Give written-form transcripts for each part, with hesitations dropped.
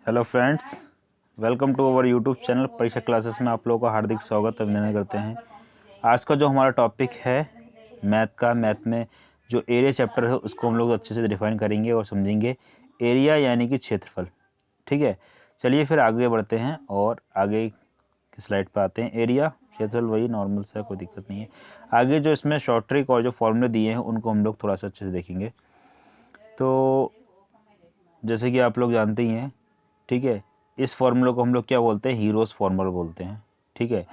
Hello friends, welcome to our YouTube channel Pariksha Classes में आप लोगों का हार्दिक स्वागत अभिनंदन करते हैं। आज का जो हमारा टॉपिक है मैथ में जो एरिया चैप्टर है उसको हम लोग अच्छे से डिफाइन करेंगे और समझेंगे। एरिया यानी कि क्षेत्रफल। ठीक है, चलिए फिर आगे बढ़ते हैं और आगे की स्लाइड पर आते हैं। एरिया क्षेत्रफल वही नॉर्मल सा, कोई दिक्कत नहीं है। आगे जो इसमें शॉर्ट ट्रिक और जो फॉर्मूले दिए हैं उनको हम लोग थोड़ा सा अच्छे से देखेंगे। तो जैसे कि आप लोग जानते ही हैं, ठीक है, इस फॉर्मूले को हम लोग क्या बोलते हैं, हीरोस फॉर्मूला बोलते हैं। ठीक है,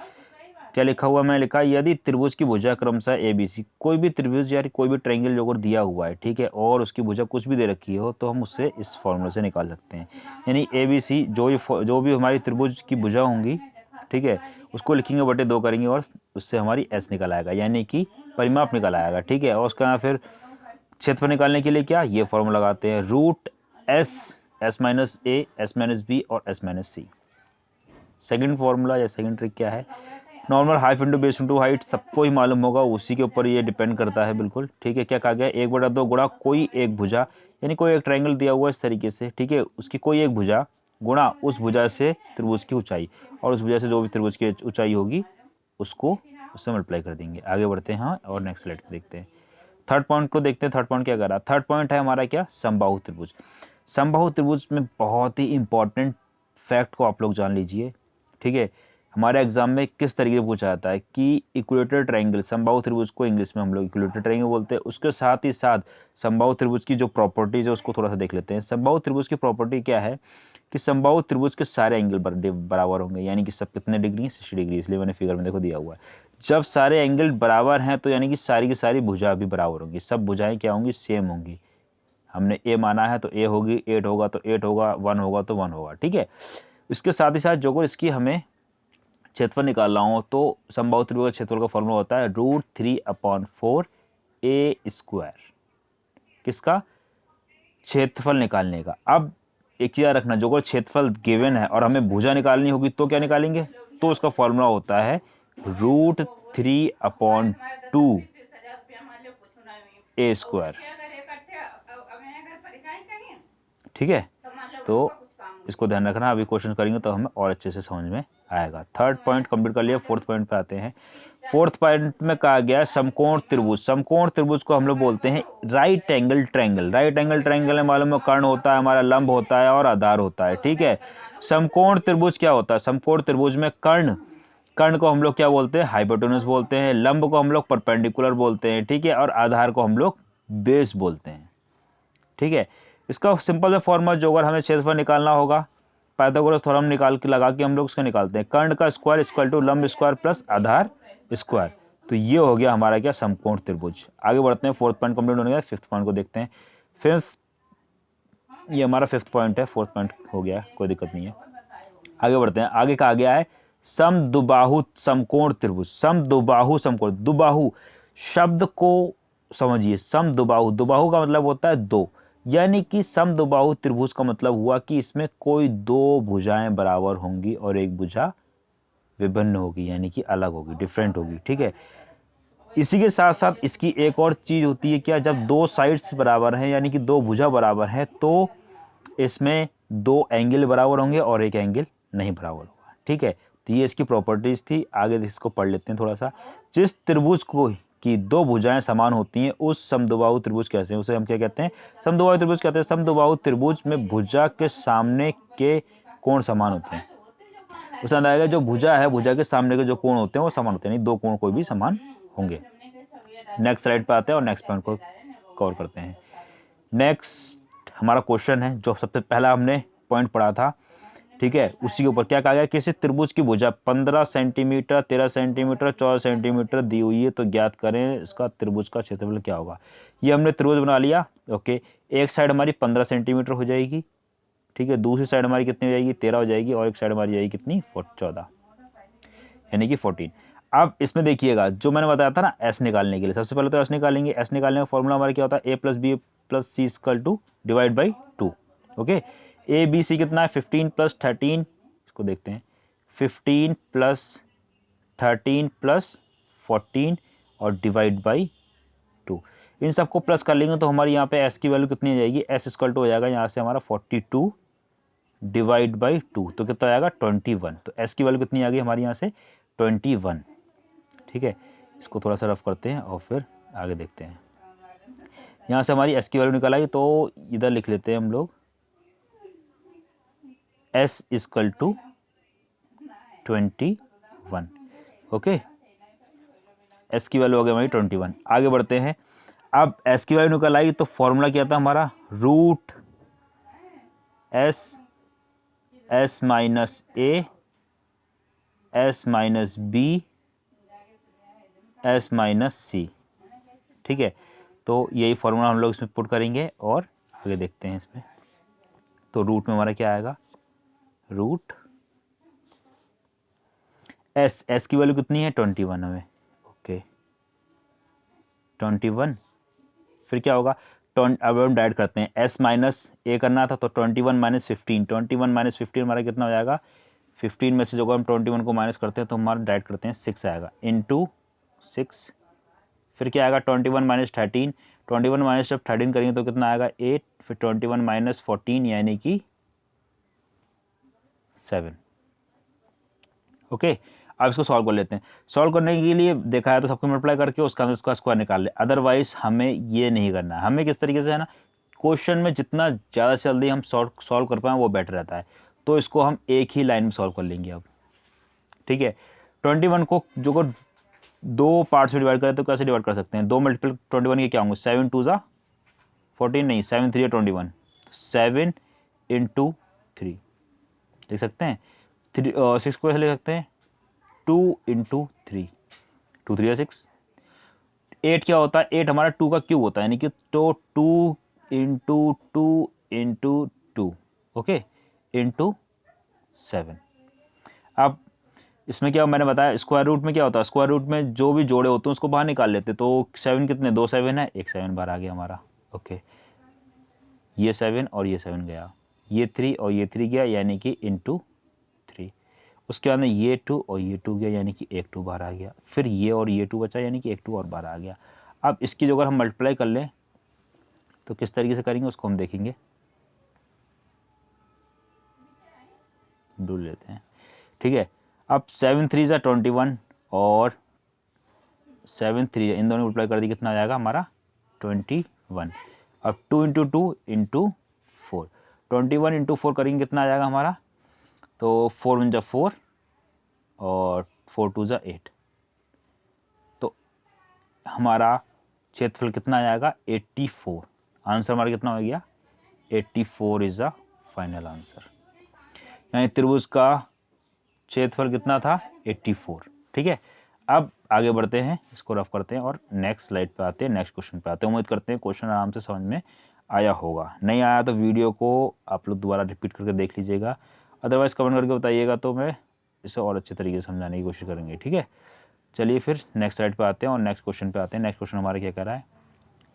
क्या लिखा हुआ, मैंने लिखा यदि त्रिभुज की भुजा क्रमशः ए बी सी, कोई भी त्रिभुज या कोई भी ट्रायंगल जो अगर दिया हुआ है, ठीक है, और उसकी भुजा कुछ भी दे रखी हो तो हम उससे इस फॉर्मूले से निकाल सकते हैं। यानी ए बी सी जो भी हमारी त्रिभुज की भुजा होंगी, ठीक है, उसको लिखेंगे बटे 2 करेंगे और उससे हमारी एस निकल आएगा, यानी कि परिमाप निकल आएगा। ठीक है, और उसका फिर क्षेत्रफल निकालने के लिए क्या ये फॉर्मूला लगाते हैं, root S, S minus A, S minus B और S minus C. Second formula या सेकेंड ट्रिक क्या है, normal half into base into height, सबको ही मालूम होगा, उसी के ऊपर ये डिपेंड करता है बिल्कुल। ठीक है, क्या कहा गया, 1/2 गुणा कोई एक भुजा, यानी कोई एक ट्रायंगल दिया हुआ है इस तरीके से, ठीक है, उसकी कोई एक भुजा गुणा उस भुजा से त्रिभुज की ऊंचाई, और उस भुजा से जो भी त्रिभुज की ऊंचाई होगी उसको उससे मल्टीप्लाई कर देंगे। आगे बढ़ते हैं और नेक्स्ट स्लाइड पे देखते हैं। थर्ड पॉइंट को देखते हैं। थर्ड पॉइंट क्या कर रहा है, थर्ड पॉइंट है हमारा क्या, समबाहु त्रिभुज। समबाहु त्रिभुज में बहुत ही इंपॉर्टेंट फैक्ट को आप लोग जान लीजिए। ठीक है, हमारे एग्जाम में किस तरीके से पूछा जाता है कि इक्वेटर ट्रायंगल, समबाहु त्रिभुज को इंग्लिश में हम लोग इक्वेटर ट्रायंगल बोलते हैं, उसके साथ ही साथ समबाहु त्रिभुज की जो प्रॉपर्टीज है उसको थोड़ा सा देख लेते हैं। समबाहु त्रिभुज की प्रॉपर्टी क्या है कि समबाहु त्रिभुज के सारे एंगल बराबर होंगे, यानी कि सब कितने डिग्री, 60 डिग्री, इसलिए मैंने फिगर में देखो दिया हुआ है। जब सारे एंगल बराबर हैं तो यानी कि सारी की सारी भुजा भी बराबर होंगी, सब भुजाएं क्या होंगी, सेम होंगी। हमने ए माना है तो ए होगी, 8 होगा तो 8 होगा, 1 होगा तो 1 होगा। ठीक है, इसके साथ ही साथ जो अगर इसकी हमें क्षेत्रफल निकालना हो तो समबाहु त्रिभुज का क्षेत्रफल का फॉर्मूला होता है √3/4 ए स्क्वायर, किसका, क्षेत्रफल निकालने का। अब एक चीज याद रखना, जो अगर क्षेत्रफल गिवन है और हमें भुजा निकालनी होगी तो क्या निकालेंगे, तो उसका फॉर्मूला होता है √3/2 ए स्क्वायर। ठीक है, तो इसको ध्यान रखना, अभी क्वेश्चन करेंगे तो हमें और अच्छे से समझ में आएगा। थर्ड पॉइंट कंप्लीट कर लिया, फोर्थ पॉइंट पे आते हैं। फोर्थ पॉइंट में कहा गया समकोण त्रिभुज। समकोण त्रिभुज को हम लोग बोलते हैं right angle triangle. Right angle triangle में मालूम है कर्ण होता है हमारा, लंब होता है और आधार होता है। ठीक है, समकोण त्रिभुज क्या होता है, समकोण त्रिभुज में कर्ण, कर्ण को हम लोग क्या बोलते हैं, हाइपोटेनस बोलते हैं, लंब को हम लोग परपेंडिकुलर बोलते हैं, ठीक है, और आधार को हम लोग बेस बोलते हैं। ठीक है, इसका सिंपल सा फॉर्मूला जो अगर हमें क्षेत्रफल निकालना होगा, पाइथागोरस थ्योरम निकाल के लगा के हम लोग उसका निकालते हैं, कर्ण का स्क्वायर इक्वल टू लंब स्क्वायर प्लस आधार स्क्वायर। तो ये हो गया हमारा क्या, समकोण त्रिभुज। आगे बढ़ते हैं, फोर्थ पॉइंट कंप्लीट होने का, फिफ्थ पॉइंट को देखते हैं। फिफ्थ, ये हमारा फिफ्थ पॉइंट है, फोर्थ पॉइंट हो गया, कोई दिक्कत नहीं है। आगे बढ़ते हैं, आगे कहा गया है समदुबाहु समकोण त्रिभुज। समदुबाहु समकोण, दुबाहु शब्द को समझिए, समदुबाहु, दुबाहु का मतलब होता है दो, यानी कि समदुबाहु त्रिभुज का मतलब हुआ कि इसमें कोई दो भुजाएं बराबर होंगी और एक भुजा विभिन्न होगी, यानी कि अलग होगी, डिफरेंट होगी। ठीक है, इसी के साथ साथ इसकी एक और चीज होती है क्या, जब दो साइड्स बराबर हैं यानी कि दो भुजा बराबर हैं तो इसमें दो एंगल बराबर होंगे और एक एंगल नहीं बराबर होगा। ठीक है, तो ये इसकी प्रॉपर्टीज थी। आगे इसको पढ़ लेते हैं थोड़ा सा। जिस त्रिभुज को की दो भुजाएं समान होती हैं उस समद्विबाहु त्रिभुज कहते हैं, उसे हम क्या कहते हैं, समद्विबाहु त्रिभुज कहते हैं। समद्विबाहु त्रिभुज में भुजा के सामने के कोण समान होते हैं। उसमें आएगा जो भुजा है, भुजा के सामने के जो कोण होते हैं वो समान होते हैं, नहीं दो कोण कोई भी समान होंगे। नेक्स्ट स्लाइड पे आते हैं और नेक्स्ट पॉइंट को कवर करते हैं। नेक्स्ट हमारा क्वेश्चन है, जो सबसे पहला हमने पॉइंट पढ़ा था, ठीक है, उसी के ऊपर क्या कहा गया, किसी त्रिभुज की भुजा 15 सेंटीमीटर, 13 सेंटीमीटर, 14 सेंटीमीटर दी हुई है तो ज्ञात करें इसका त्रिभुज का क्षेत्रफल क्या होगा। ये हमने त्रिभुज बना लिया। ओके, एक साइड हमारी 15 सेंटीमीटर हो जाएगी, ठीक है, दूसरी साइड हमारी कितनी हो जाएगी, 13 हो जाएगी, और एक साइड हमारी जाएगी कितनी, 14, यानी कि 14। अब इसमें देखिएगा जो मैंने बताया था ना, एस निकालने के लिए सबसे पहले तो एस निकालेंगे। एस निकालने का फॉर्मूला हमारा क्या होता है, A plus B plus C equal to divide by 2। Okay, A B C कितना है, 15 प्लस 13, इसको देखते हैं, 15 प्लस 13 प्लस 14 और डिवाइड बाई 2। इन सबको प्लस कर लेंगे तो हमारी यहाँ पे एस की वैल्यू कितनी हो जाएगी, एस इक्वल टू हो जाएगा यहाँ से हमारा 42 डिवाइड बाई 2, तो कितना आएगा 21। तो एस की वैल्यू कितनी आ गई हमारी यहाँ से 21। ठीक है, इसको थोड़ा सा रफ करते हैं और फिर आगे देखते हैं। यहाँ से हमारी एस की वैल्यू निकल आई, तो इधर लिख लेते हैं हम लोग S equal to 21। Okay, S की वैल्यू हो गई हमारी 21। आगे बढ़ते हैं। अब एस की वैल्यू निकल आई तो फॉर्मूला क्या था हमारा, root S minus A S minus B S minus C. ठीक है, तो यही फॉर्मूला हम लोग इसमें पुट करेंगे और आगे देखते हैं इसमें। तो रूट में हमारा क्या आएगा, रूट एस की वैल्यू कितनी है 21 हमें। ओके 21, फिर क्या होगा, अब हम डाइट करते हैं, एस माइनस ए करना था तो 21 माइनस 15, 21 माइनस 15 हमारा कितना हो जाएगा 15 में से जो हम 21 को माइनस करते हैं तो हमारा डाइट करते हैं 6 आएगा इंटू 6। फिर क्या आएगा 21 माइनस 13, 21 माइनस जब 13 करेंगे तो कितना आएगा 8, फिर 21 माइनस 14 यानी कि 7। ओके, अब इसको सॉल्व कर लेते हैं। सॉल्व करने के लिए देखा है तो सबको मल्टीप्लाई करके उसका उसका स्क्वायर निकाल ले, अदरवाइज हमें ये नहीं करना है। हमें किस तरीके से है ना, क्वेश्चन में जितना ज़्यादा जल्दी हम सॉल्व कर पाएँ वो बेटर रहता है। तो इसको हम एक ही लाइन में सॉल्व कर लेंगे अब। ठीक है, 21 को जो को 2 पार्ट्स में डिवाइड करें तो कैसे डिवाइड कर सकते हैं, 2 मल्टीपल 21 के क्या होंगे, 7 2 ज़ा 14 नहीं, 7 3 21, 7 इंटू 3 लिख सकते हैं। 6 को ऐसे लिख सकते हैं 2 इंटू 3, 2 3 6। 8 क्या होता है, 8 हमारा 2 का क्यूब होता है, यानी कि तो 2 इंटू 2 इंटू 2, ओके, इंटू 7। अब इसमें क्या मैंने बताया, स्क्वायर रूट में क्या होता है, स्क्वायर रूट में जो भी जोड़े होते हैं उसको बाहर निकाल लेते, तो 7 कितने, 2 7 है, एक 7 बाहर आ गया हमारा। ओके, ये 7 और ये 7 गया, ये 3 और ये 3 गया यानी कि इंटू 3। उसके बाद में ये 2 और ये 2 गया यानी कि एक 2 बाहर आ गया, फिर ये और ये 2 बचा यानी कि एक 2 और बाहर आ गया। अब इसकी जो अगर हम मल्टीप्लाई कर लें तो किस तरीके से करेंगे उसको हम देखेंगे, ढूंढ लेते हैं। ठीक है, अब 7 3 ज़ा 21 और 7 3 इन दोनों मल्टीप्लाई कर दी, कितना आ जाएगा हमारा 21। अब 2 इंटू 2 इंटू 4, 21 इंटू 4 करेंगे कितना आ जाएगा हमारा, तो 4 1 ज़ा 4 और 4 2 ज़ा 8। तो हमारा क्षेत्रफल कितना आ जाएगा 84। आंसर हमारा कितना हो गया 84 इज द फाइनल आंसर। यानी त्रिभुज का क्षेत्रफल कितना था 84। ठीक है, अब आगे बढ़ते हैं, इसको रफ करते हैं और नेक्स्ट स्लाइड पे आते हैं, नेक्स्ट क्वेश्चन पे आते हैं। उम्मीद करते हैं क्वेश्चन आराम से समझ में आया होगा, नहीं आया तो वीडियो को आप लोग दोबारा रिपीट करके देख लीजिएगा, अदरवाइज़ कमेंट करके बताइएगा तो मैं इसे और अच्छे तरीके से समझाने की कोशिश करेंगे। ठीक है, चलिए फिर नेक्स्ट स्लाइड पे आते हैं और नेक्स्ट क्वेश्चन पे आते हैं। नेक्स्ट क्वेश्चन हमारा क्या कर रहा है,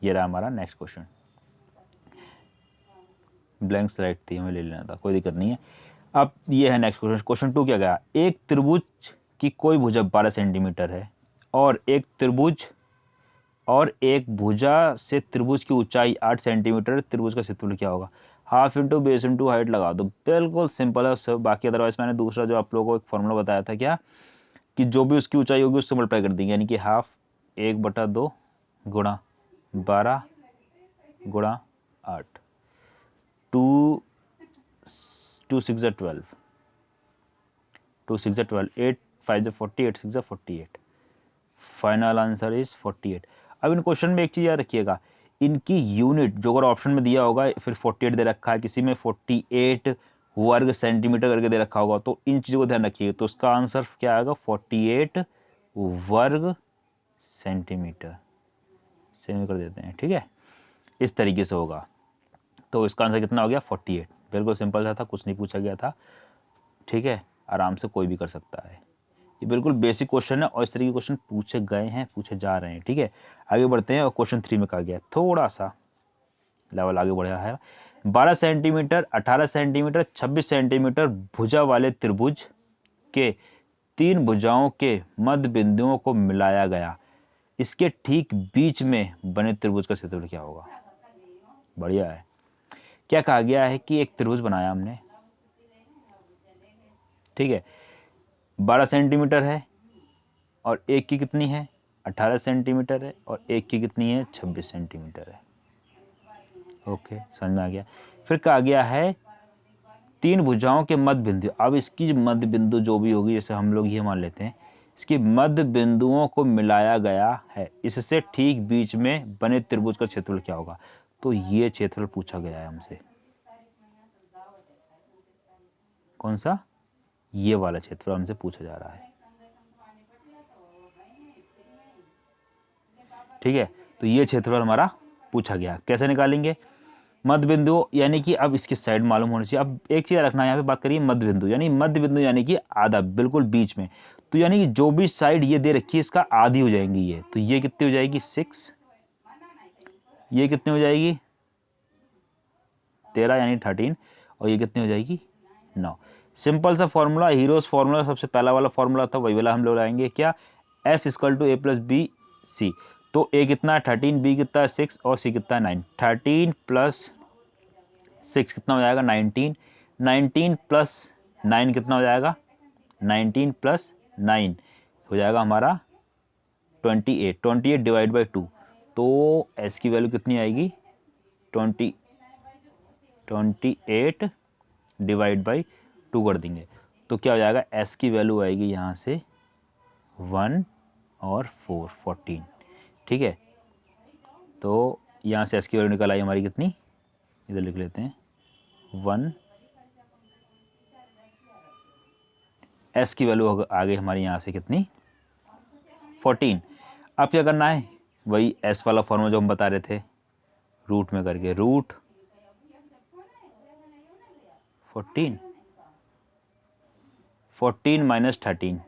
ये रहा हमारा नेक्स्ट क्वेश्चन। ब्लैंक स्लाइड थी, हमें ले लेना था, कोई दिक्कत नहीं है। अब ये है नेक्स्ट क्वेश्चन। क्वेश्चन 2 क्या गया, एक त्रिभुज की कोई भुजा 12 सेंटीमीटर है और एक भुजा से त्रिभुज की ऊंचाई 8 सेंटीमीटर, त्रिभुज का क्षेत्रफल क्या होगा। Half into base into height लगा दो, बिल्कुल सिंपल है सब। बाकी अदरवाइज मैंने दूसरा जो आप लोगों को एक फॉर्मूला बताया था क्या, कि जो भी उसकी ऊंचाई होगी उससे मल्टीप्लाई कर देंगे, यानी कि हाफ 1/2 गुणा 12 गुणा 8, 2 6 12, 2 6 12, 8 5 40, 8 6 48। Final answer is 48। अब इन क्वेश्चन में एक चीज़ याद रखिएगा, इनकी यूनिट जो अगर ऑप्शन में दिया होगा फिर 48 दे रखा है, किसी में 48 वर्ग सेंटीमीटर करके दे रखा होगा, तो इन चीज़ों को ध्यान रखिए। तो उसका आंसर क्या आएगा 48 वर्ग सेंटीमीटर, सेम कर देते हैं। ठीक है, इस तरीके से होगा। तो इसका आंसर कितना हो गया 48। बिल्कुल सिंपल सा था, कुछ नहीं पूछा गया था। ठीक है, आराम से कोई भी कर सकता है, ये बिल्कुल बेसिक क्वेश्चन है और इस तरीके के क्वेश्चन पूछे गए हैं, पूछे जा रहे हैं। ठीक है, आगे बढ़ते हैं और क्वेश्चन 3 में कहा गया थोड़ा सा लेवल आगे बढ़ा है। 12 सेंटीमीटर, 18 सेंटीमीटर, 26 सेंटीमीटर भुजा वाले त्रिभुज के 3 भुजाओं के मध्य बिंदुओं को मिलाया गया, इसके ठीक बीच में बने त्रिभुज का क्षेत्रफल क्या होगा। बढ़िया है। क्या कहा गया है कि एक त्रिभुज बनाया हमने, ठीक है, 12 सेंटीमीटर है और एक की कितनी है 18 सेंटीमीटर है और एक की कितनी है 26 सेंटीमीटर है। ओके, समझ में आ गया। फिर कहा गया है तीन भुजाओं के मध्य बिंदु। अब इसकी मध्य बिंदु जो भी होगी, जैसे हम लोग ये मान लेते हैं, इसकी मध्य बिंदुओं को मिलाया गया है, इससे ठीक बीच में बने त्रिभुज का क्षेत्रफल क्या होगा। तो ये क्षेत्रफल पूछा गया है हमसे। कौन सा? ये वाला क्षेत्रफल हमसे पूछा जा रहा है। ठीक है, तो ये क्षेत्रफल हमारा पूछा गया। कैसे निकालेंगे? मध्य बिंदु यानी कि अब इसकी साइड मालूम होनी चाहिए। अब एक चीज रखना है, यहाँ पे बात करिए मध्य बिंदु, यानी मध्य बिंदु यानी कि आधा, बिल्कुल बीच में। तो यानी कि जो भी साइड ये दे रखी है इसका आधी हो जाएंगी ये। तो ये कितनी हो जाएगी 6, ये कितनी हो जाएगी 13 यानी 13, और ये कितनी हो जाएगी 9। सिंपल सा फॉर्मूला, हीरोज फॉर्मूला, सबसे पहला वाला फॉर्मूला था, वही वाला हम लोग लाएंगे। क्या? S = A + B C। तो A कितना है 13, B कितना है 6 और C कितना है 9। 13 + 6 कितना हो जाएगा 19, 19 + 9 कितना हो जाएगा 19 + 9 हो जाएगा हमारा 28, 28 डिवाइड बाई 2। तो S की वैल्यू कितनी आएगी 28 डिवाइड बाई 2 कर देंगे तो क्या हो जाएगा, S की वैल्यू आएगी यहाँ से 1 और 4, 14। ठीक है, तो यहाँ से S की वैल्यू निकल आई हमारी कितनी, इधर लिख लेते हैं 1, S की वैल्यू आ गई हमारी यहाँ से कितनी 14। अब क्या करना है, वही S वाला फॉर्मूला जो हम बता रहे थे, रूट में करके, रूट 14 माइनस 13,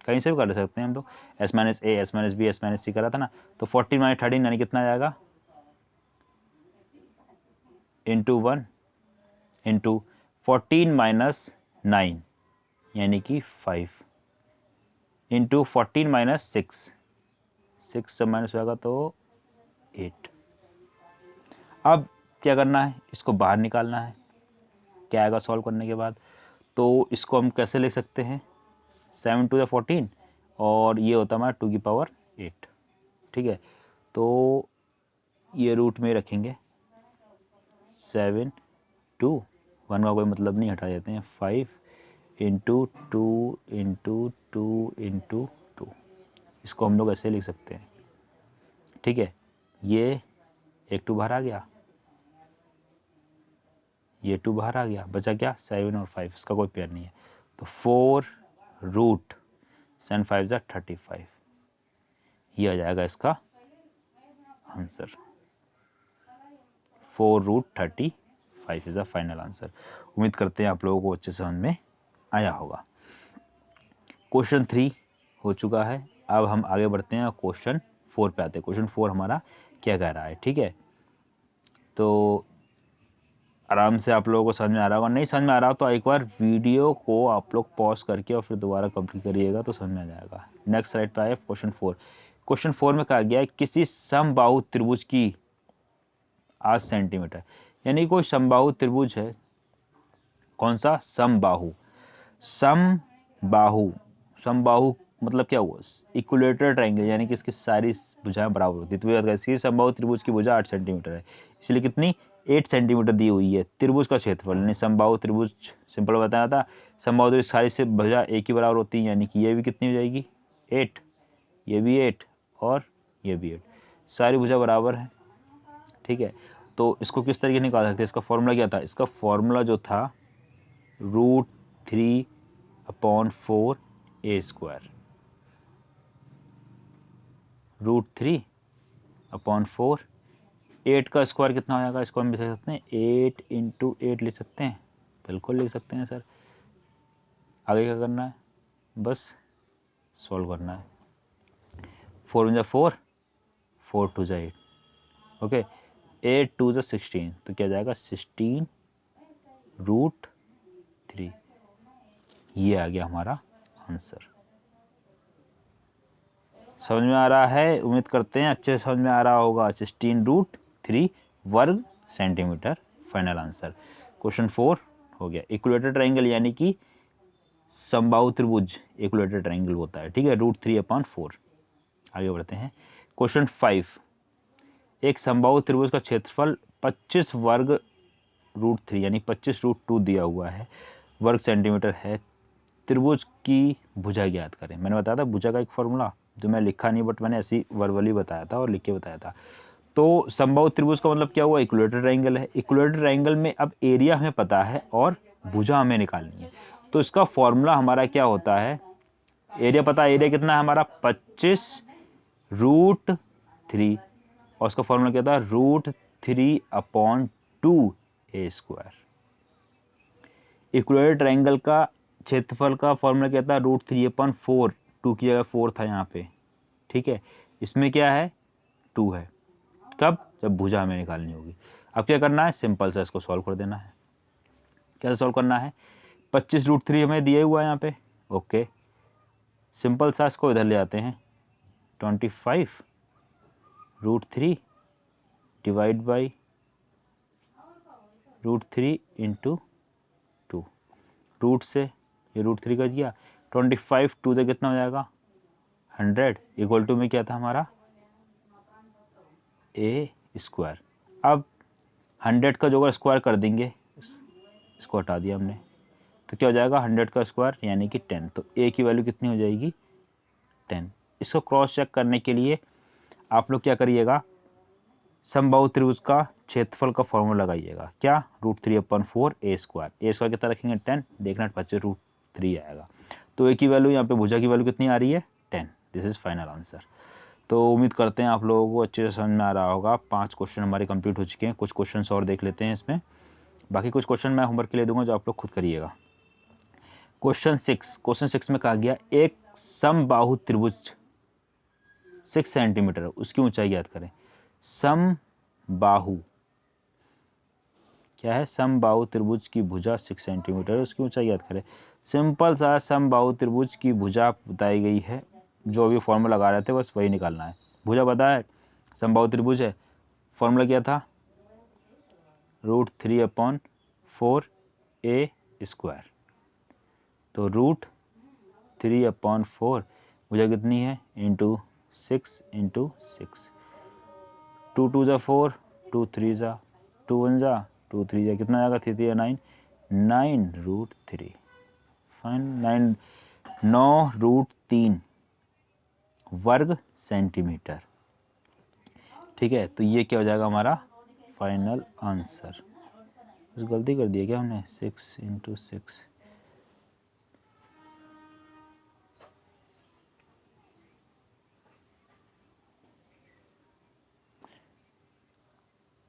कहीं से भी कर सकते हैं हम लोग। S - A, S - B, S - C करा था ना, तो 14 माइनस 13 यानी कितना जाएगा इंटू 1 इंटू 14 माइनस 9 यानी कि 5 इंटू 14 माइनस 6, 6 से माइनस होगा तो 8। अब क्या करना है, इसको बाहर निकालना है। क्या आएगा सॉल्व करने के बाद, तो इसको हम कैसे ले सकते हैं, 7 × 14 और ये होता है हमारा 2 की पावर 8। ठीक है, तो ये रूट में रखेंगे, 7 2 1 का कोई मतलब नहीं, हटा देते हैं, 5 इंटू 2 इंटू 2 इंटू 2, इसको हम लोग ऐसे लिख सकते हैं। ठीक है, ये एक 2 बाहर आ गया, ये 2 बाहर आ गया, बचा क्या 7 और 5, इसका कोई पेयर नहीं है। तो 4 रूट 7 5 = 35, ये आ जाएगा इसका answer. 4 root 35 is the final answer. उम्मीद करते हैं आप लोगों को अच्छे समझ में आया होगा। क्वेश्चन 3 हो चुका है, अब हम आगे बढ़ते हैं और क्वेश्चन 4 पे आते हैं। क्वेश्चन 4 हमारा क्या कह रहा है, ठीक है, तो आराम से आप लोगों को समझ में आ रहा होगा। नहीं समझ में आ रहा हो तो एक बार वीडियो को आप लोग पॉज करके और फिर दोबारा कंप्लीट करिएगा तो समझ में आ जाएगा। नेक्स्ट स्लाइड पे आए, क्वेश्चन 4। क्वेश्चन 4 में कहा गया है किसी समबाहु त्रिभुज की 8 सेंटीमीटर, यानी कोई समबाहु त्रिभुज है। कौन सा? समबाहु। समबाहु, समबाहु मतलब क्या हुआ, इक्विलेटरल ट्रायंगल, यानी कि इसकी सारी भुजाएं बराबर होती है। तो इसकी समबाहु त्रिभुज की भुजा 8 सेंटीमीटर है, इसलिए कितनी 8 सेंटीमीटर दी हुई है। त्रिभुज का क्षेत्रफल, यानी समबाहु त्रिभुज सिंपल बताया था, समबाहु त्रिभुज सारी से भुजा एक ही बराबर होती है, यानी कि ये भी कितनी हो जाएगी 8, ये भी 8 और ये भी 8, सारी भुजा बराबर है। ठीक है, तो इसको किस तरीके निकाल सकते हैं, इसका फॉर्मूला क्या था, इसका फॉर्मूला जो था √3/4 A², √3/4, 8 का स्क्वायर कितना हो जाएगा, इसको हम लिख सकते हैं 8 × 8 लिख सकते हैं, बिल्कुल लिख सकते हैं सर। आगे क्या करना है, बस सॉल्व करना है। 4 × 4, 4 × 2 = 8, ओके, 8 × 2 = 16, तो क्या जाएगा 16 √3, ये आ गया हमारा आंसर। समझ में आ रहा है, उम्मीद करते हैं अच्छे से समझ में आ रहा होगा। 16√3 वर्ग सेंटीमीटर, फाइनल आंसर। क्वेश्चन 4 हो गया। इक्विलेटरल ट्रायंगल यानी कि समबाहु त्रिभुज इक्विलेटरल ट्रायंगल होता है, ठीक है, √3/4। आगे बढ़ते हैं। क्वेश्चन 5, एक समबाहु त्रिभुज का क्षेत्रफल 25 वर्ग √3 यानी 25√2 दिया हुआ है, वर्ग सेंटीमीटर है। त्रिभुज की भुजा ज्ञात करें। मैंने बताया था भुजा का एक फॉर्मूला, जो मैं लिखा नहीं बट मैंने ऐसी वर्बली बताया था और लिख के बताया था। तो समबाहु त्रिभुज का मतलब क्या हुआ, इक्विलेटरल ट्रायंगल है। इक्विलेटरल ट्रायंगल में अब एरिया हमें पता है और भुजा हमें निकालनी है, तो इसका फॉर्मूला हमारा क्या होता है, एरिया पता है, एरिया कितना है हमारा 25√3 और उसका फॉर्मूला क्या था, √3/2a²। इक्विलेटरल ट्रायंगल का क्षेत्रफल का फॉर्मूला क्या था, √3/4, 2 की जगह 4 था यहाँ पे, ठीक है। इसमें क्या है, 2 है। कब, जब भुजा हमें निकालनी होगी। अब क्या करना है, सिंपल सा इसको सॉल्व कर देना है। कैसे सॉल्व करना है, 25√3 हमें दिया हुआ है यहाँ पे, ओके। सिंपल सा इसको इधर ले आते हैं, 25√3 डिवाइड बाई √3 इंटू 2, रूट से ये √3 का दिया, 25 2 से कितना हो जाएगा 100, इक्वल टू में क्या था हमारा a²। अब 100 का जो अगर स्क्वायर कर देंगे, इसको हटा दिया हमने, तो क्या हो जाएगा 100 का स्क्वायर यानी कि 10, तो a की वैल्यू कितनी हो जाएगी 10। इसको क्रॉस चेक करने के लिए आप लोग क्या करिएगा, समबाहु त्रिभुज का क्षेत्रफल का फॉर्मूला लगाइएगा, क्या, √3/4 a²। कितना रखेंगे 10, देखना 25√3 आएगा। तो a की वैल्यू यहाँ पे भुजा की वैल्यू कितनी आ रही है 10। This is final answer. तो उम्मीद करते हैं आप लोगों को अच्छे से समझ में आ रहा होगा। 5 क्वेश्चन हमारे कंप्लीट हो चुके हैं, कुछ क्वेश्चन और देख लेते हैं इसमें, बाकी कुछ क्वेश्चन मैं होमवर्क के लिए दूंगा जो आप लोग खुद करिएगा। क्वेश्चन 6 में कहा गया एक समबाहु त्रिभुज 6 सेंटीमीटर है, उसकी ऊंचाई ज्ञात करें। समबाहु क्या है, समबाहु त्रिभुज की भुजा 6 सेंटीमीटर है, उसकी ऊंचाई ज्ञात करें। सिंपल सा समबाहु त्रिभुज की भुजा बताई गई है, जो भी फॉर्मूला लगा रहे थे बस वही निकालना है। भुजा पता है, समबाहु त्रिभुज है, फॉर्मूला क्या था, √3/4a²। तो √3/4 भुजा कितनी है, इंटू 6 इंटू 6, 2 2 जा 4, 2 3 जा 2 1 जा 2 3 जा कितना आएगा 3 3 9, 9√3 फाइन, 9√3 वर्ग सेंटीमीटर, ठीक है। तो ये क्या हो जाएगा हमारा फाइनल आंसर। कुछ गलती कर दिया क्या हमने, 6 इंटू 6,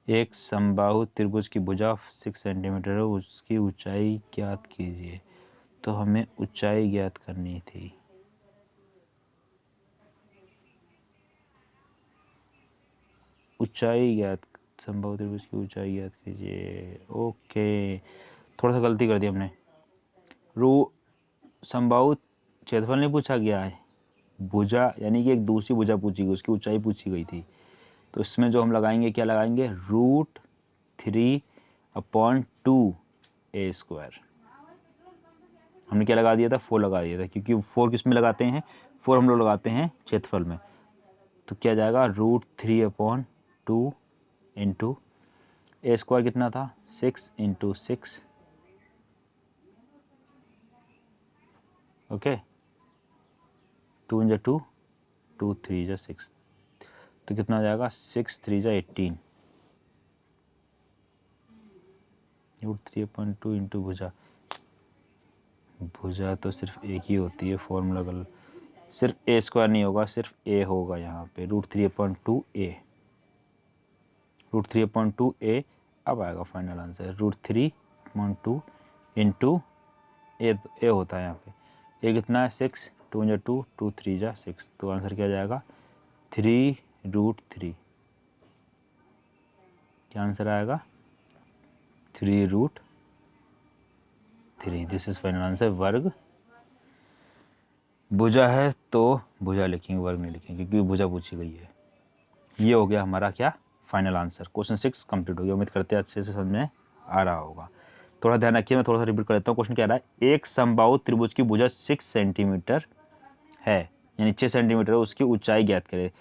एक समबाहु त्रिभुज की भुजा 6 सेंटीमीटर है, उसकी ऊंचाई ज्ञात कीजिए। तो हमें ऊंचाई ज्ञात करनी थी, ऊंचाई ज्ञात, समबाहु त्रिभुज की ऊंचाई ज्ञात कीजिए, ओके। थोड़ा सा गलती कर दी हमने, समबाहु क्षेत्रफल नहीं पूछा गया है, भुजा यानी कि एक दूसरी भुजा पूछी गई, उसकी ऊंचाई पूछी गई थी। तो इसमें जो हम लगाएंगे, क्या लगाएंगे, √3/2a²। हमने क्या लगा दिया था, 4 लगा दिया था, क्योंकि 4 किस में लगाते हैं, 4 हम लोग लगाते हैं क्षेत्रफल में। तो क्या जाएगा √3/2 इंटू a² कितना था 6 इंटू 6, ओके, 2 × 2 2 3 × 6, तो कितना हो जाएगा 6 3 × 18, √3/2 इंटू भुजा, भुजा तो सिर्फ एक ही होती है, फॉर्मूला गलत, सिर्फ a² नहीं होगा, सिर्फ a होगा यहाँ पे, √3/2a, √3/2a। अब आएगा फाइनल आंसर, √3/2 इंटू ए होता है यहाँ पे, ए कितना है 6, 2 × 2 2 3 × 6, तो आंसर क्या जाएगा 3√3। क्या आंसर आएगा 3√3। This is final answer. वर्ग भुजा है तो भुजा लिखेंगे, वर्ग नहीं लिखेंगे, क्योंकि भुजा पूछी गई है। ये हो गया हमारा क्या फाइनल आंसर। क्वेश्चन 6 कंप्लीट हो गया। उम्मीद करते हैं अच्छे से समझ में आ रहा होगा। थोड़ा ध्यान रखिए, मैं थोड़ा सा रिपीट कर देता हूँ। क्वेश्चन क्या रहा है, एक समबाहु त्रिभुज की भुजा 6 सेंटीमीटर है, यानी 6 सेंटीमीटर, उसकी ऊंचाई ज्ञात करें।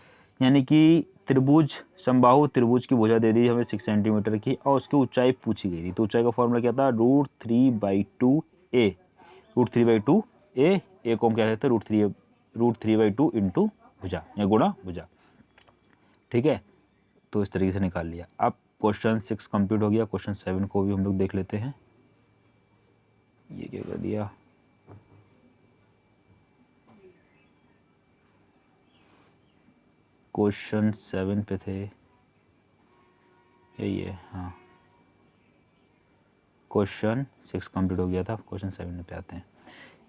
यानी कि त्रिभुज, समबाहु त्रिभुज की भुजा दे दी हमें 6 सेंटीमीटर की और उसकी ऊंचाई पूछी गई थी। तो ऊंचाई का फॉर्मूला क्या था, √3/2a। √3/2a, ए को हम क्या कहते हैं, √3/2 इंटू भुजा या गुणा भुजा। ठीक है, तो इस तरीके से निकाल लिया। अब क्वेश्चन 6 कंप्लीट हो गया। क्वेश्चन 7 को भी हम लोग देख लेते हैं। ये क्या कर दिया, क्वेश्चन 7 पे थे, यही है, हाँ। क्वेश्चन 6 कंप्लीट हो गया था, क्वेश्चन 7 पे आते हैं।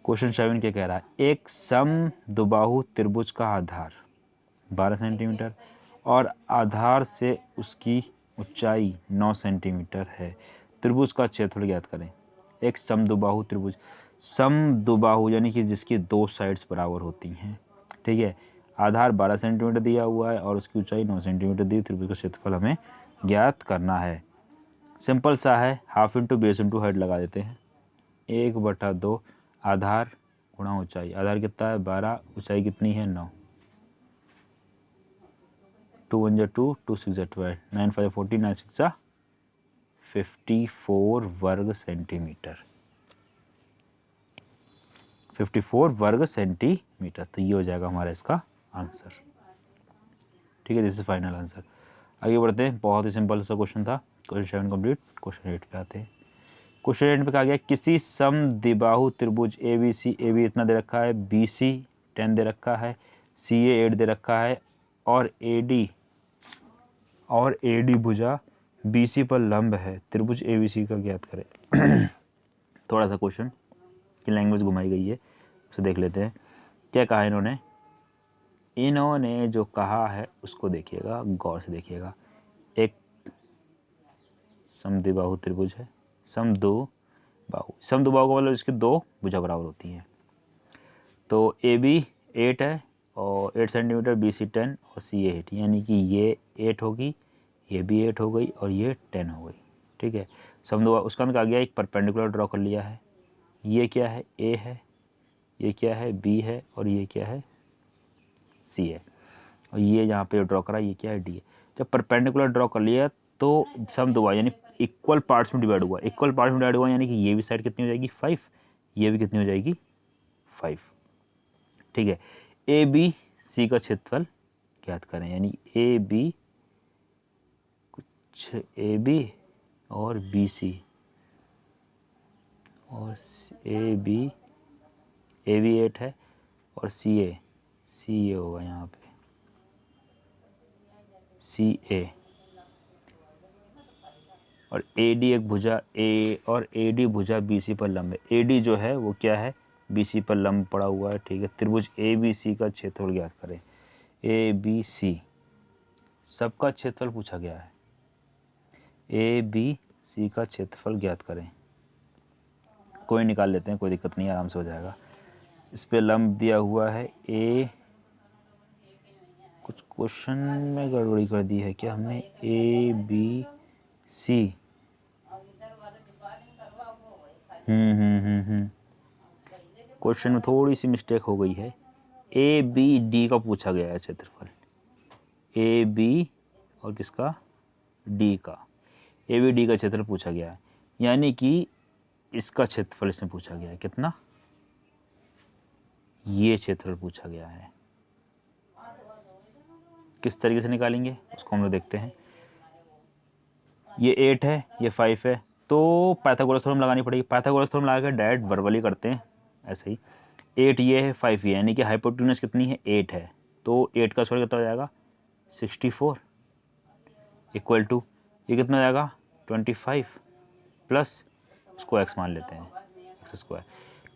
क्वेश्चन 7 क्या कह रहा है, एक समद्विबाहु त्रिभुज का आधार 12 सेंटीमीटर और आधार से उसकी ऊंचाई 9 सेंटीमीटर है। त्रिभुज का क्षेत्रफल ज्ञात करें। एक समद्विबाहु त्रिभुज, समद्विबाहु यानी कि जिसकी दो साइड्स बराबर होती हैं। ठीक है, आधार 12 सेंटीमीटर दिया हुआ है और उसकी ऊंचाई 9 सेंटीमीटर दी। त्रिभुज का क्षेत्रफल हमें ज्ञात करना है। सिंपल सा है, half into base into height लगा देते हैं। 1/2 आधार गुणा ऊंचाई। आधार कितना है 12, ऊंचाई कितनी है 9। 2 1 जा 2, 2 6 जा 12, 9 5 40, 9 6 जा 54 वर्ग सेंटीमीटर। 54 वर्ग सेंटीमीटर। तो ये हो जाएगा हमारा इसका आंसर। ठीक है, दिस इज फाइनल आंसर। आगे बढ़ते हैं, बहुत ही सिंपल सा क्वेश्चन था। Question 7 complete. क्वेश्चन 8 पे आते हैं। क्वेश्चन 8 पे कहा गया, किसी समद्विबाहु त्रिभुज ABC, AB इतना दे रखा है, BC 10 दे रखा है, CA 8 दे रखा है और AD भुजा BC पर लंब है। त्रिभुज ABC का ज्ञात करें। थोड़ा सा क्वेश्चन की लैंग्वेज घुमाई गई है, उसे देख लेते हैं। क्या कहा इन्होंने, इन्होंने जो कहा है उसको देखिएगा, गौर से देखिएगा। एक समद्विबाहु त्रिभुज है, समद्विबाहु का मतलब इसकी दो भुजा बराबर होती हैं। तो AB 8 है और 8 सेंटीमीटर, BC 10 और CA 8, यानी कि ये 8 होगी, ये भी 8 हो गई और ये 10 हो गई। ठीक है, समद्विबाहु उसका हमने कहा गया एक परपेंडिकुलर ड्रॉ कर लिया है। ये क्या है, A है, ये क्या है, B है और ये क्या है, C है। और ये यहाँ पे ड्रॉ करा, ये क्या है, D है। जब परपेंडिकुलर ड्रॉ कर लिया तो समद्विबाहु यानी इक्वल पार्ट्स में डिवाइड हुआ। इक्वल पार्ट्स में डिवाइड हुआ यानी कि ये भी साइड कितनी हो जाएगी 5, ये भी कितनी हो जाएगी 5। ठीक है, ABC का क्षेत्रफल ज्ञात करें। यानी AB और BC और AB 8 है और CA होगा यहाँ पे CA और AD एक भुजा A और AD भुजा BC पर लंब है। AD जो है वो क्या है, BC पर लंब पड़ा हुआ है। ठीक है, त्रिभुज ABC का क्षेत्रफल ज्ञात करें। ABC सबका क्षेत्रफल पूछा गया है। ABC का क्षेत्रफल ज्ञात करें। कोई निकाल लेते हैं, कोई दिक्कत नहीं, आराम से हो जाएगा। इस पे लंब दिया हुआ है A, कुछ क्वेश्चन में गड़बड़ी कर दी है क्या हमने, ABC क्वेश्चन में थोड़ी सी मिस्टेक हो गई है। ABD का पूछा गया है क्षेत्रफल, AB और किसका, D का। ABD का क्षेत्रफल पूछा गया है, यानी कि इसका क्षेत्रफल इसमें पूछा गया है कितना, ये क्षेत्रफल पूछा गया है। किस तरीके से निकालेंगे उसको हम लोग देखते हैं। ये 8 है, ये 5 है, तो पाइथागोरस थ्योरम लगानी पड़ेगी। पाइथागोरस थ्योरम लगा के डायरेक्ट वर्बली करते हैं ऐसे ही। 8 ये है, 5 ये, यानी कि हाइपोटेन्यूज कितनी है 8 है, तो 8 का स्क्वायर कितना हो जाएगा 64 इक्वल टू ये कितना हो जाएगा 25 प्लस उसको x मान लेते हैं x स्क्वायर।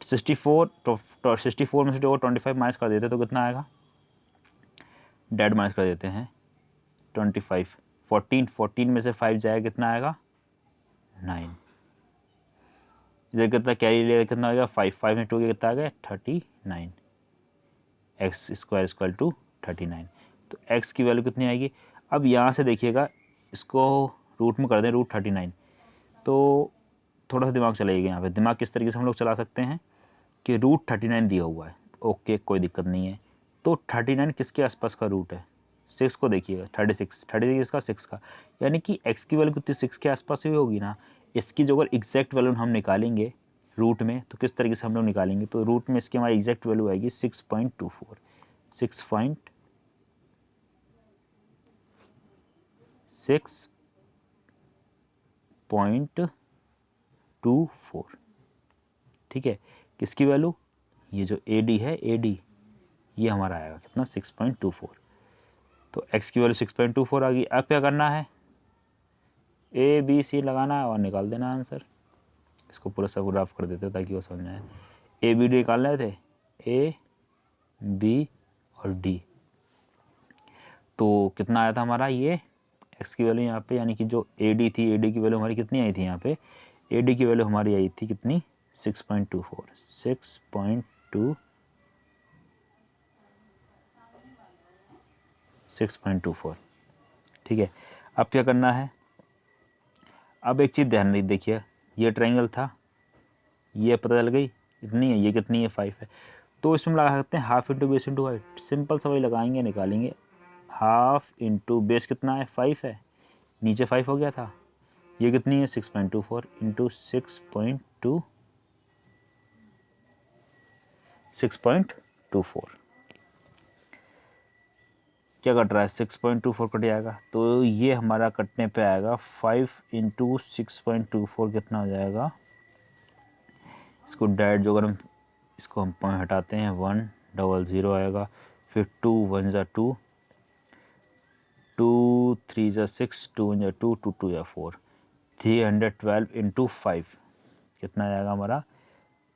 64 में से जो 25 माइनस कर देते तो कितना आएगा, डेड माइनस कर देते हैं 25, 14 में से 5 जाएगा कितना आएगा 9। इधर कितना कैरी ले कितना हो गया 5 में 2 कितना आ गया 39, एक्स स्क्वायर इक्वल टू 39। तो x की वैल्यू कितनी आएगी। अब यहाँ से देखिएगा, इसको रूट में कर दें √39, तो थोड़ा सा दिमाग चलाइएगा यहाँ पे। दिमाग किस तरीके से हम लोग चला सकते हैं कि रूट 39 दिया हुआ है, ओके कोई दिक्कत नहीं है। तो 39 किसके आसपास का रूट है? 6 को देखिएगा, 36 इसका 6 का, यानी कि x की वैल्यू कितनी 6 के आसपास ही होगी ना। इसकी जो अगर एग्जैक्ट वैल्यू हम निकालेंगे रूट में तो किस तरीके से हम लोग निकालेंगे, तो रूट में इसकी हमारी एग्जैक्ट वैल्यू आएगी 6.24 6.24, ठीक है। किसकी वैल्यू, ये जो AD है, AD ये हमारा आएगा कितना 6.24। तो x की वैल्यू 6.24 आ गई। अब क्या करना है, ABC लगाना है और निकाल देना आंसर। इसको पूरा सब ग्राफ कर देते ताकि वो समझ आए। ABD निकाल रहे थे, A B और D, तो कितना आया था हमारा, ये x की वैल्यू यहाँ पे, यानी कि जो AD थी, AD की वैल्यू हमारी कितनी आई थी यहाँ पे, AD की वैल्यू हमारी आई थी कितनी 6.24, ठीक है। अब क्या करना है, अब एक चीज़ ध्यान नहीं, देखिए ये ट्रायंगल था, ये पता चल गई इतनी है, ये कितनी है 5 है। तो इसमें लगा सकते हैं half into base into height, simple सा वही लगाएंगे, निकालेंगे। हाफ इंटू बेस कितना है 5 है, नीचे 5 हो गया था, ये कितनी है 6.24 इंटू 6.24, क्या कट रहा है 6.24 कट जाएगा, तो ये हमारा कटने पे आएगा 5 इंटू 6.24 कितना हो जाएगा। इसको डायरेक्ट जो अगर हम इसको हम पॉइंट हटाते हैं 100 आएगा, फिर 2 1 ज़ा 2, 2 3 ज़ा 6, 2 1 ज़ा 2, 2 2 ज़ा 4, 312 इंटू 5 कितना आएगा हमारा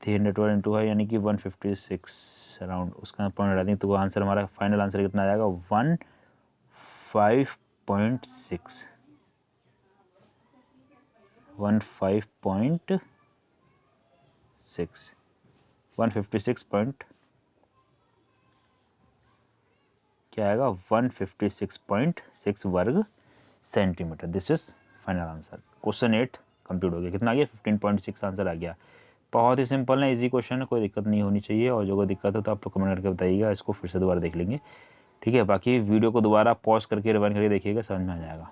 312 इंटू 5 यानी कि 156 अराउंड, उसका पॉइंट हटा देंगे तो आंसर हमारा फाइनल आंसर कितना आ जाएगा 15.6 156 पॉइंट क्या आएगा 156.6 वर्ग centimetre. This is final answer. Question 8 complete हो गया। कितना आ गया 15.6 आंसर आ गया। बहुत ही सिंपल है, इजी क्वेश्चन है, कोई दिक्कत नहीं होनी चाहिए। और जो कोई दिक्कत हो तो आप लोग कमेंट करके बताइएगा, इसको फिर से दोबारा देख लेंगे, ठीक है। बाकी वीडियो को दोबारा पॉज करके रिवाइंड करके देखिएगा, समझ में आ जाएगा।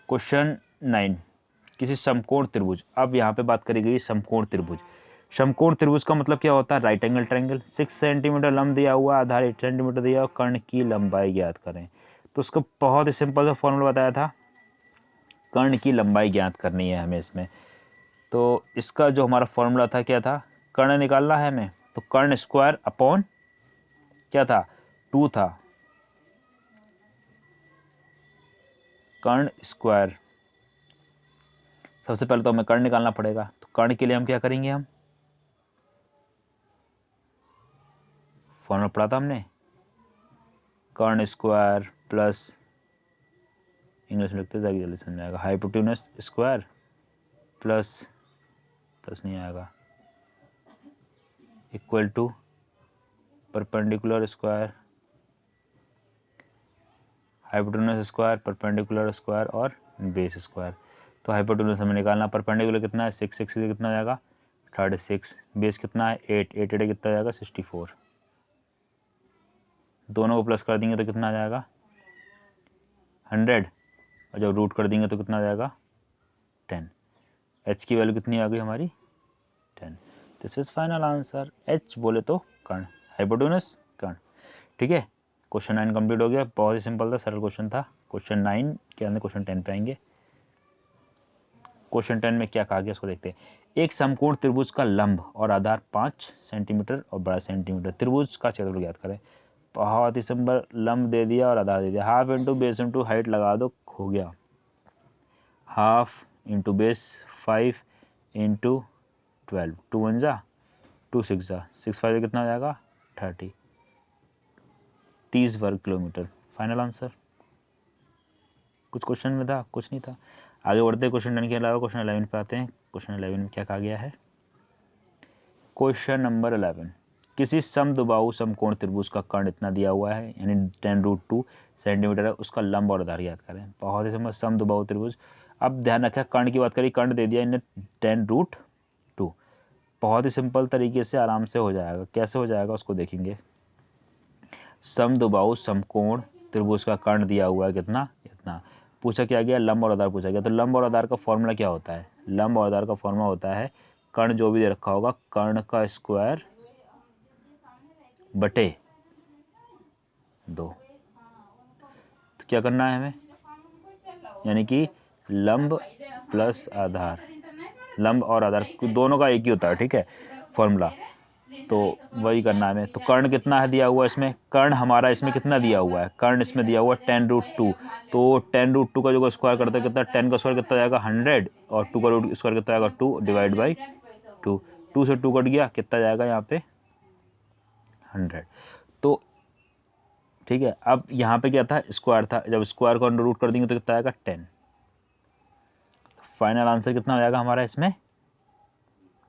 क्वेश्चन 9, किसी समकोण त्रिभुज, अब यहाँ पे बात करी गई समकोण त्रिभुज। समकोण त्रिभुज का मतलब क्या होता है, राइट एंगल ट्रायंगल। 6 सेंटीमीटर लंब दिया हुआ, आधार 8 सेंटीमीटर दिया हुआ, कर्ण की लंबाई ज्ञात करें। तो उसका बहुत ही सिंपल सा फॉर्मूला बताया था, कर्ण की लंबाई ज्ञात करनी है हमें इसमें। तो इसका जो हमारा फॉर्मूला था क्या था, कर्ण निकालना है हमें, तो कर्ण स्क्वायर अपॉन क्या था 2 था, कर्ण स्क्वायर। सबसे पहले तो हमें कर्ण निकालना पड़ेगा, तो कर्ण के लिए हम क्या करेंगे, हम फॉर्मूला पढ़ा था हमने, कर्ण स्क्वायर प्लस, इंग्लिश में लिखते जाएगी जल्दी समझ आएगा, हाइपोटेन्यूस स्क्वायर प्लस नहीं आएगा, equal to perpendicular square, hypotenuse square, perpendicular square और बेस स्क्वायर। तो हाइपोटेन्यूस हमें निकालना, परपेंडिकुलर कितना है 6, 6 से कितना जाएगा 36, बेस कितना है 8, 8 कितना जाएगा 64, दोनों को प्लस कर देंगे तो कितना आ जाएगा 100, और जब रूट कर देंगे तो कितना आ जाएगा 10। h की वैल्यू कितनी आ गई हमारी 10। This is final answer. h बोले तो कर्ण, हाइपोटेन्यूस कर्ण, ठीक है। क्वेश्चन 9 कंप्लीट हो गया, बहुत ही सिंपल था, सरल क्वेश्चन था। क्वेश्चन 9 के अंदर क्वेश्चन 10 पे आएंगे। क्वेश्चन 10 में क्या कहा गया उसको देखते हैं। एक समकोण त्रिभुज का लंब और आधार 5 सेंटीमीटर और बड़ा सेंटीमीटर, त्रिभुज का क्षेत्रफल ज्ञात करें। बहुत ही सिंपल, लंब दे दिया और आधार दे दिया, half into base into height लगा दो, हो गया। हाफ इंटू बेस 5 इंटू 12, 2 1 जा 2 6 जा 6 5 कितना हो जाएगा 30 वर्ग किलोमीटर। Final answer. कुछ क्वेश्चन में था, कुछ नहीं था। आगे बढ़ते क्वेश्चन 10 के अलावा क्वेश्चन 11 पे आते हैं। क्वेश्चन 11 में क्या कहा गया है, क्वेश्चन नंबर 11, किसी समद्विबाहु समकोण त्रिभुज का कर्ण इतना दिया हुआ है, यानी 10√2 सेंटीमीटर है, उसका लंब और आधार ज्ञात करें। बहुत ही समझ, समद्विबाहु त्रिभुज, अब ध्यान रखें कर्ण की बात करें, कर्ण दे दिया इन्हें 10√2। बहुत ही सिंपल तरीके से आराम से हो जाएगा। कैसे हो जाएगा उसको देखेंगे। समद्विबाहु समकोण त्रिभुज का कर्ण दिया हुआ है कितना, इतना। पूछा क्या गया, लंब और आधार पूछा गया। तो लंब और आधार का फॉर्मूला क्या होता है, लंब और आधार का फॉर्मूला होता है कर्ण जो भी दे रखा होगा कर्ण का स्क्वायर बटे 2। तो क्या करना है हमें, यानी कि लंब प्लस आधार, लंब और आधार दोनों का एक ही होता है, ठीक है फॉर्मूला। तो वही करना है हमें। तो कर्ण कितना है दिया हुआ इसमें, कर्ण हमारा इसमें कितना दिया हुआ है, कर्ण इसमें दिया हुआ है 10√2। तो 10√2 का जो स्क्वायर करता है कितना, 10 का स्क्वायर कितना जाएगा 100 और 2 का रूट स्क्वायर कितना जाएगा 2 डिवाइड बाई 2। 2 से 2 कट गया, कितना जाएगा यहाँ पे 100। तो ठीक है, अब यहाँ पे क्या था, स्क्वायर था, जब स्क्वायर को अंडर रूट कर देंगे तो कितना आएगा 10। फाइनल आंसर कितना हो जाएगा हमारा इसमें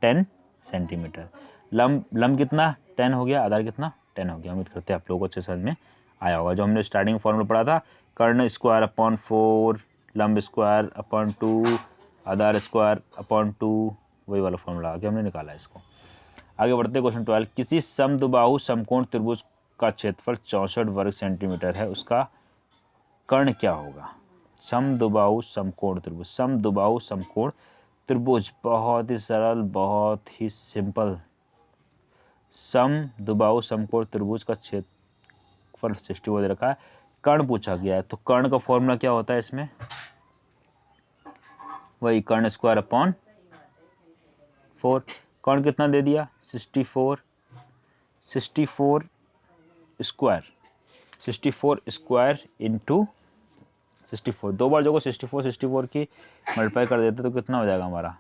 10 सेंटीमीटर। लंब कितना 10 हो गया, आधार कितना 10 हो गया। उम्मीद करते हैं आप लोगों को अच्छे समझ में आया होगा। जो हमने स्टार्टिंग में फॉर्मूला पढ़ा था, कर्ण स्क्वायर अपॉन 4, लंब स्क्वायर अपॉन 2, आधार स्क्वायर अपॉन 2, वही वाला फॉर्मूला आगे हमने निकाला इसको। आगे बढ़ते क्वेश्चन 12। किसी समद्विबाहु समकोण त्रिभुज का क्षेत्रफल 64 वर्ग सेंटीमीटर है, उसका कर्ण क्या होगा। समद्विबाहु समकोण त्रिभुज, समद्विबाहु समकोण त्रिभुज बहुत ही सरल, बहुत ही सिंपल। समद्विबाहु समकोण त्रिभुज का क्षेत्रफल 64 दे रखा है, कर्ण पूछा गया है। तो कर्ण का फॉर्मूला क्या होता है इसमें, वही कर्ण स्क्वायर अपॉन 4। कर्ण कितना दे दिया 64, 64 स्क्वायर, 64 स्क्वायर इंटू 64, दो बार जो को 64 की मल्टीप्लाई कर देते तो कितना हो जाएगा हमारा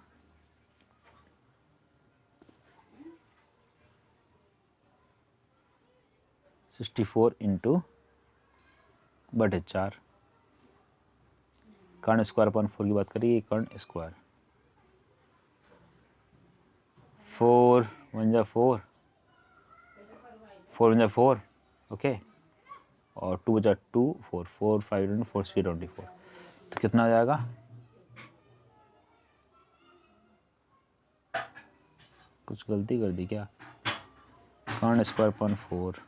64 इंटू बटे 4। कर्ण स्क्वायर अपॉन 4 की बात करिए, कर्ण स्क्वायर 4 1 जा 4, 4 1 जा 4, ओके, और 2 बचा 2, 4 4 5 4 3 24। तो कितना हो जाएगा, कुछ गलती कर दी क्या, कर्ण स्क्वायर अपॉन 4।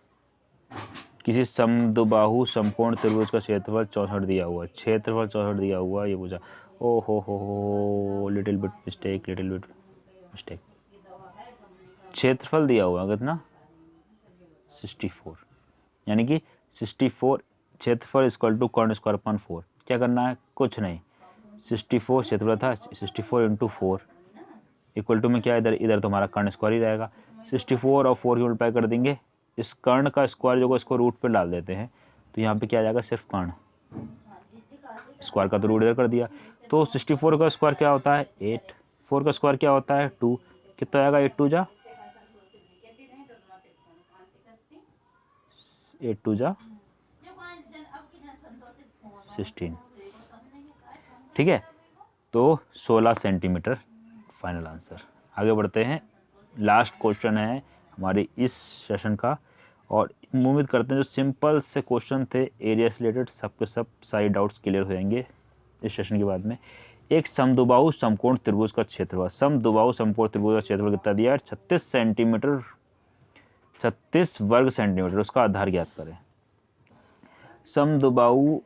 किसी समद्विबाहु समकोण त्रिभुज का क्षेत्रफल 64 दिया हुआ है, क्षेत्रफल 64 दिया हुआ है, ये पूछा। ओ हो little bit mistake, little bit mistake. क्षेत्रफल दिया हुआ है कितना 64, यानी कि 64 क्षेत्रफल इक्वल टू कर्ण स्क्वायर अपॉन 4। क्या करना है, कुछ नहीं, 64 क्षेत्रफल था, 64 इंटू 4 इक्वल टू में क्या, इधर इधर तो हमारा कर्ण स्क्वायर ही रहेगा। 64 और 4 की मल्टीप्लाई कर देंगे, इस कर्ण का स्क्वायर जो को इसको रूट पे डाल देते हैं, तो यहाँ पे क्या आ जाएगा सिर्फ कर्ण, स्क्वायर का तो रूट इधर कर दिया। तो 64 का स्क्वायर क्या होता है 8, 4 का स्क्वायर क्या होता है 2, कितना आएगा 8 2 जा 8 2 जा 16, ठीक है। तो 16 सेंटीमीटर फाइनल आंसर। आगे बढ़ते हैं, लास्ट क्वेश्चन है हमारी इस सेशन का, और उम्मीद करते हैं जो सिंपल से क्वेश्चन थे एरिया से रिलेटेड सबके सब सारे डाउट्स क्लियर हो जाएंगे इस सेशन के बाद में। एक समद्विबाहु समकोण त्रिभुज का क्षेत्रफल, समद्विबाहु समकोण त्रिभुज का क्षेत्रफल कितना दिया है 36 सेंटीमीटर, 36 वर्ग सेंटीमीटर, उसका आधार ज्ञात करें। समद्विबाहु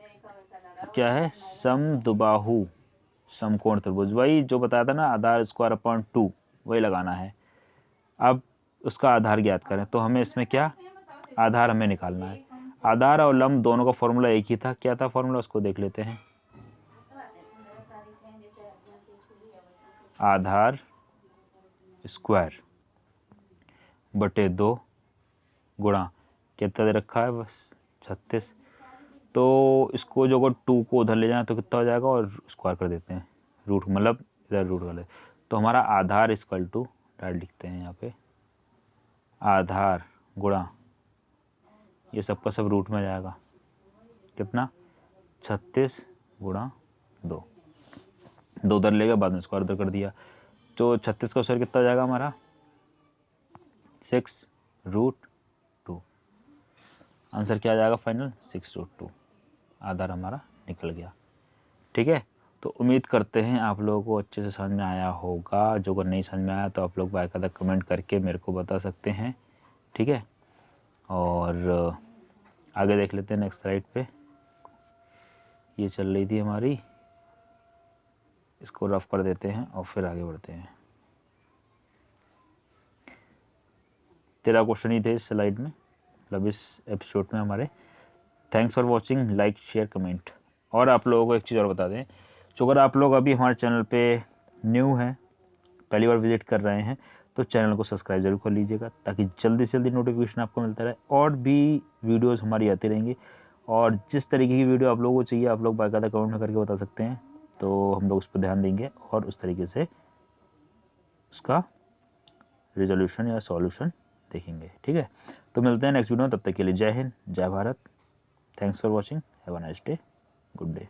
क्या है, समद्विबाहु समकोण त्रिभुज, वही जो बताया था ना आधार स्क्वायर अपॉन 2, वही लगाना है। अब उसका आधार ज्ञात करें, तो हमें इसमें क्या, आधार हमें निकालना है। आधार और लंब दोनों का फॉर्मूला एक ही था, क्या था फॉर्मूला उसको देख लेते हैं। आधार स्क्वायर बटे 2 गुणा कितना दे रखा है बस 36, तो इसको जो 2 को उधर ले जाए तो कितना हो जाएगा, और स्क्वायर कर देते हैं, रूट मतलब इधर रूट वाले, तो हमारा आधार इक्वल टू डायरेक्ट लिखते हैं यहाँ पे, आधार गुणा ये सबका सब रूट में जाएगा, कितना 36 गुणा 2, 2 उधर ले गया, बाद में स्क्वायर उधर कर दिया, तो 36 का स्क्वायर कितना हो जाएगा हमारा 6√2। आंसर क्या आ जाएगा फाइनल 6√2, आधार हमारा निकल गया, ठीक है। तो उम्मीद करते हैं आप लोगों को अच्छे से समझ में आया होगा। जो अगर नहीं समझ में आया तो आप लोग बाकायदा कमेंट करके मेरे को बता सकते हैं, ठीक है। और आगे देख लेते हैं नेक्स्ट स्लाइड पे। ये चल रही थी हमारी, इसको रफ कर देते हैं और फिर आगे बढ़ते हैं। 13 क्वेश्चन ही थे इस स्लाइड में, मतलब इस एपिसोड में हमारे। Thanks for watching, like share comment. और आप लोगों को एक चीज़ और बता दें, जो अगर आप लोग अभी हमारे चैनल पे न्यू हैं, पहली बार विजिट कर रहे हैं, तो चैनल को सब्सक्राइब जरूर कर लीजिएगा ताकि जल्दी से जल्दी नोटिफिकेशन आपको मिलता रहे और भी वीडियोस हमारी आती रहेंगी। और जिस तरीके की वीडियो आप लोगों को चाहिए आप लोग बाकायदा कमेंट में करके बता सकते हैं, तो हम लोग उस पर ध्यान देंगे और उस तरीके से उसका रिजोल्यूशन या सॉल्यूशन देखेंगे, ठीक है। तो मिलते हैं नेक्स्ट वीडियो में, तब तक के लिए जय हिंद, जय Bharat. Thanks for watching, have a nice day, good day.